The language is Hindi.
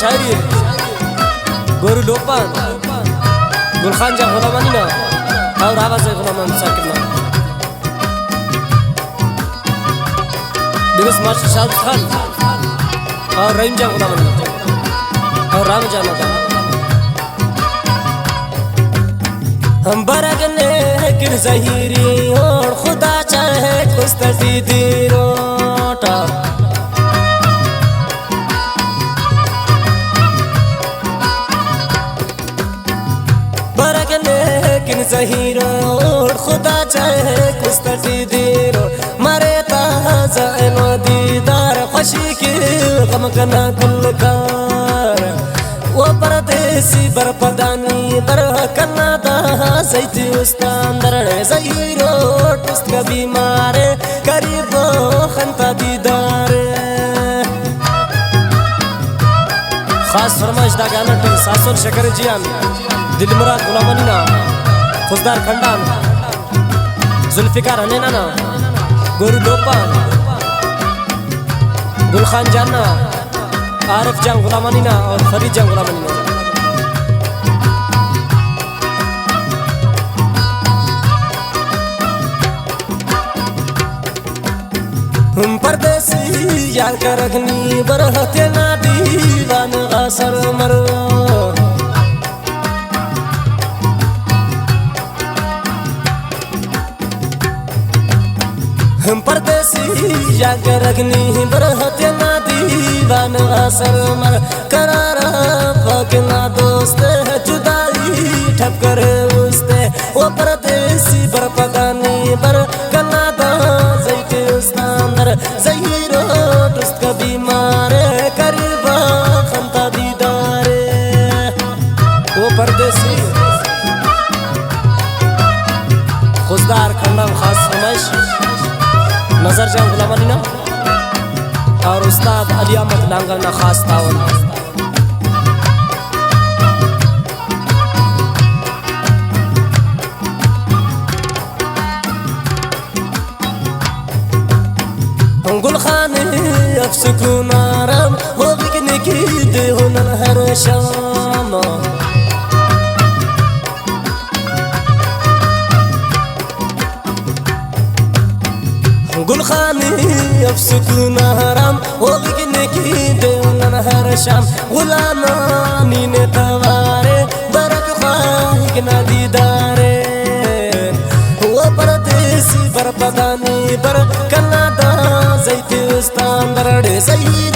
शायरी गोरु लोपान गुलखान जा गुलामानी ना और आवाज गुलामान साकिब ना दिवस मास्टर शाहद खान और रहीम जा गुलामानी और राम जाना था हम बरगने किन ज़हीरी और खुदा चाहे कुस्तती रोटा लेकिन ज़हीरो खुदा चाहे कुस्तती दीरो मरे ताज़ा नो दीदार खुशी की गम कना कुल कार वो परदेसी बर पदानी बर कनादा ज़ैती उस्तांदर ज़हीरो टुस्त का बीमारे करीबो खंता दीदार खास फरमाइश दा गाना टिल सासुर शकर जियान दिल मुराद गुलामानी ना खुशदार खंडान जुल्फिकार हनेना ना गोरु लोपान गुलखान जाना आरिफ जान गुलामानी ना और फरीद जान गुलामानी ना हम परदेसी यार कर रखनी बरहते ना दीवान गासर मरो हम परदेसी जाकर अग्नि बरहते ना दीवान असर मर करारा पकना दोस्त है जुदाई ठप करे उसते वो परदेसी बर पगानी बर कनादा ज़ैती उस्तांदर ज़हीरो दुस्त का बीमारे करीबा खंता दीदारे वो परदेसी खुशदार खंडम खास फरमाइश नजर जान गुलामानी ना और उस्ताद अली अहमद लांगा ना खास तावन गुलखान अफसुकून आराम हो बिकने की दे हुनर हर शाम गुलखानी अब सुकून हराम हो बिकने की देवलन हर शाम गुलामानी ने तवारे बरक ख्वाहिक ना दीदारे वो परदेसी बर पदानी बर कनादा ज़ैती उस्तांदर ज़हीरो